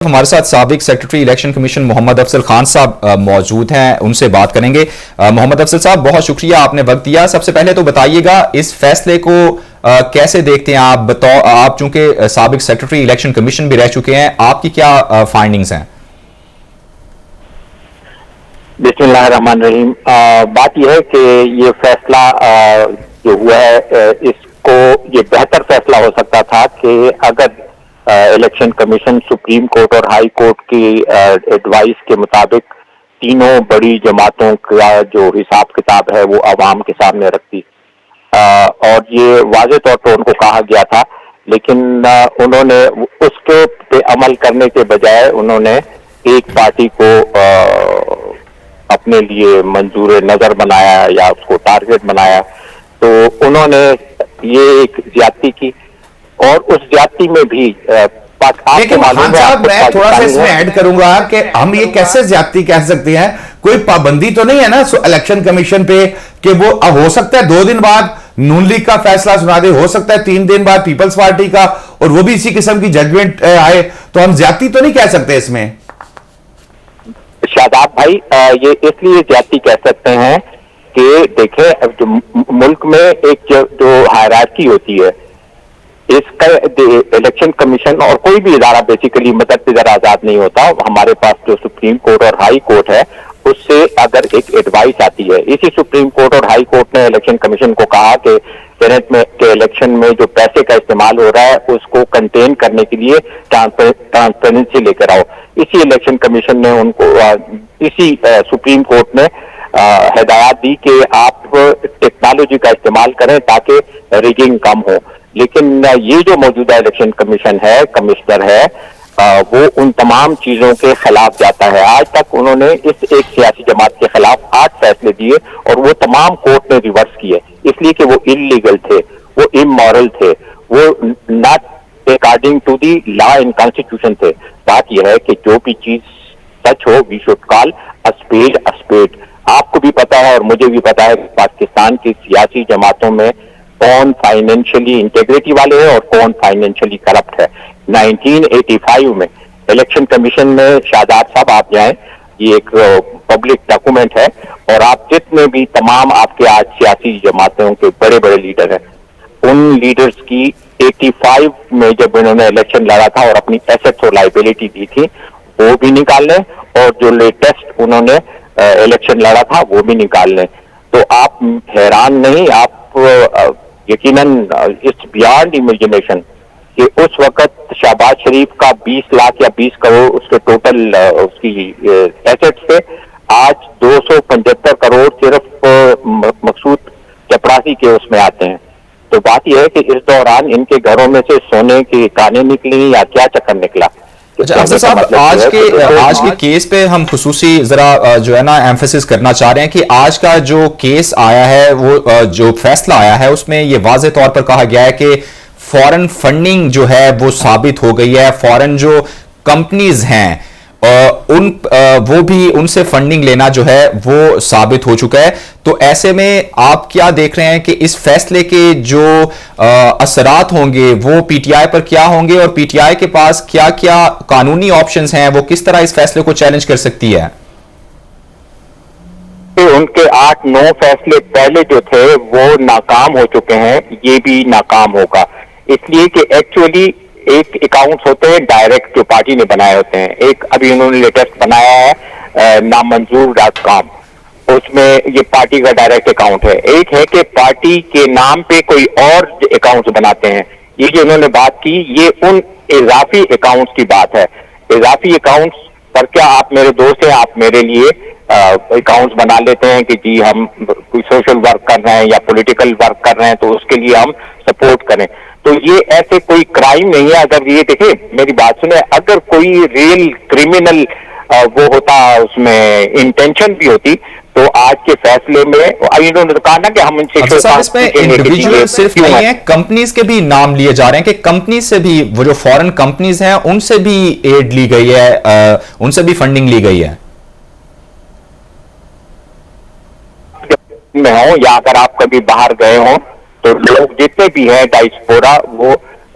ہمارے ساتھ سابق سیکرٹری الیکشن کمیشن محمد افضل خان صاحب موجود ہیں، ان سے بات کریں گے۔ محمد افضل صاحب، بہت شکریہ آپ نے وقت دیا۔ سب سے پہلے تو بتائیے گا اس فیصلے کو کیسے دیکھتے ہیں آپ چونکہ سابق سیکرٹری الیکشن کمیشن بھی رہ چکے ہیں، آپ کی کیا فائنڈنگز ہیں؟ بسم اللہ الرحمن الرحیم۔ بات یہ ہے کہ یہ فیصلہ جو ہوا ہے اس کو یہ بہتر فیصلہ ہو سکتا تھا کہ اگر الیکشن کمیشن سپریم کورٹ اور ہائی کورٹ کی ایڈوائس کے مطابق تینوں بڑی جماعتوں کا جو حساب کتاب ہے وہ عوام کے سامنے رکھتی، اور یہ واضح طور پر ان کو کہا گیا تھا، لیکن انہوں نے اس کے پہ عمل کرنے کے بجائے انہوں نے ایک پارٹی کو اپنے لیے منظور نظر بنایا یا اس کو ٹارگٹ بنایا، تو انہوں نے یہ ایک زیادتی کی، اور اس زیادتی میں بھی لیکن خان صاحب میں تھوڑا سا اس میں ایڈ کروں گا کہ ہم یہ کیسے زیادتی کہہ سکتے ہیں؟ کوئی پابندی تو نہیں ہے نا الیکشن کمیشن پہ کہ وہ ہو سکتا ہے 2 دن بعد نون لیگ کا فیصلہ سنا دے، ہو سکتا ہے 3 دن بعد پیپلز پارٹی کا، اور وہ بھی اسی قسم کی ججمنٹ آئے، تو ہم زیادتی تو نہیں کہہ سکتے اس میں؟ شاداب بھائی، یہ اس لیے زیادتی کہہ سکتے ہیں کہ دیکھیں ملک میں ایک جو ہائرارکی ہوتی ہے، اس کا الیکشن کمیشن اور کوئی بھی ادارہ بیسیکلی متعدد آزاد نہیں ہوتا۔ ہمارے پاس جو سپریم کورٹ اور ہائی کورٹ ہے اس سے اگر ایک ایڈوائس آتی ہے، اسی سپریم کورٹ اور ہائی کورٹ نے الیکشن کمیشن کو کہا کہ سینٹ میں کے الیکشن میں جو پیسے کا استعمال ہو رہا ہے اس کو کنٹین کرنے کے لیے ٹرانسپیرنسی لے کر آؤ۔ اسی الیکشن کمیشن نے ان کو اسی سپریم کورٹ نے ہدایات دی کہ آپ ٹیکنالوجی کا استعمال کریں تاکہ ریگنگ کم ہو، لیکن یہ جو موجودہ الیکشن کمیشن ہے، کمشنر ہے، وہ ان تمام چیزوں کے خلاف جاتا ہے۔ آج تک انہوں نے اس ایک سیاسی جماعت کے خلاف 8 فیصلے دیے اور وہ تمام کورٹ نے ریورس کیے، اس لیے کہ وہ انلیگل تھے، وہ امورل تھے، وہ not according to the law and constitution تھے۔ بات یہ ہے کہ جو بھی چیز سچ ہو، we should call spade spade. آپ کو بھی پتا ہے اور مجھے بھی پتا ہے کہ پاکستان کی سیاسی جماعتوں میں کون فائنینشلی انٹیگریٹی والے ہیں اور کون فائنینشلی کرپٹ ہے۔ 1985 میں الیکشن کمیشن میں، شاداب صاحب آپ جائیں، یہ ایک پبلک ڈاکومنٹ ہے، اور آپ جتنے بھی تمام آپ کے آج سیاسی جماعتوں کے بڑے بڑے لیڈر ہیں، ان لیڈرز کی 85 میں جب انہوں نے الیکشن لڑا تھا اور اپنی ایسٹس اور لائبلٹی دی تھی وہ بھی نکال لیں، اور جو لیٹسٹ انہوں نے الیکشن لڑا تھا وہ بھی نکال لیں، تو آپ حیران نہیں، آپ یقیناً اٹس بیانڈ امیجنیشن کہ اس وقت شہباز شریف کا 20 لاکھ یا 20 کروڑ اس کے ٹوٹل اس کی ایسٹس تھے، آج 275 کروڑ صرف مقصود چپراسی کے اس میں آتے ہیں۔ تو بات یہ ہے کہ اس دوران ان کے گھروں میں سے سونے کی کانیں نکلی یا کیا چکر نکلا۔ افضل صاحب، آج کے کیس پہ ہم خصوصی ذرا جو ہے نا ایمفیسس کرنا چاہ رہے ہیں کہ آج کا جو کیس آیا ہے، وہ جو فیصلہ آیا ہے، اس میں یہ واضح طور پر کہا گیا ہے کہ فورن فنڈنگ جو ہے وہ ثابت ہو گئی ہے، فورن جو کمپنیز ہیں وہ بھی ان سے فنڈنگ لینا جو ہے وہ ثابت ہو چکا ہے۔ تو ایسے میں آپ کیا دیکھ رہے ہیں کہ اس فیصلے کے جو اثرات ہوں گے وہ پی ٹی آئی پر کیا ہوں گے، اور پی ٹی آئی کے پاس کیا کیا قانونی آپشنز ہیں، وہ کس طرح اس فیصلے کو چیلنج کر سکتی ہے؟ ان کے 8-9 فیصلے پہلے جو تھے وہ ناکام ہو چکے ہیں، یہ بھی ناکام ہوگا، اس لیے کہ ایکچولی ایک اکاؤنٹس ہوتے ہیں ڈائریکٹ جو پارٹی نے بنائے ہوتے ہیں، ایک ابھی انہوں نے لیٹسٹ بنایا ہے نامنظور.com، اس میں یہ پارٹی کا ڈائریکٹ اکاؤنٹ ہے، ایک ہے کہ پارٹی کے نام پہ کوئی اور اکاؤنٹس بناتے ہیں۔ یہ جو انہوں نے بات کی یہ ان اضافی اکاؤنٹس کی بات ہے۔ اضافی اکاؤنٹس پر کیا آپ میرے دوست ہیں، آپ میرے لیے اکاؤنٹس بنا لیتے ہیں کہ جی ہم کوئی سوشل ورک کر رہے ہیں یا پولیٹیکل ورک کر رہے ہیں تو اس کے لیے ہم سپورٹ کریں، تو یہ ایسے کوئی کرائم نہیں ہے۔ اگر یہ دیکھیں میری بات سنیں، اگر کوئی ریئل کرمنل وہ ہوتا، اس میں انٹینشن بھی ہوتی، تو آج کے فیصلے میں انہوں نے کہا نا کہ ہم ان سے اس میں انڈیویجول صرف نہیں ہے، کمپنیز کے بھی نام لیے جا رہے ہیں کہ کمپنیز سے بھی، وہ جو فورن کمپنیز ہیں ان سے بھی ایڈ لی گئی ہے، ان سے بھی فنڈنگ لی گئی ہے۔ میں ہوں یا اگر آپ کبھی باہر گئے ہوں تو لوگ جتنے بھی ہیں ڈائسپورا، وہ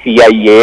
CIA,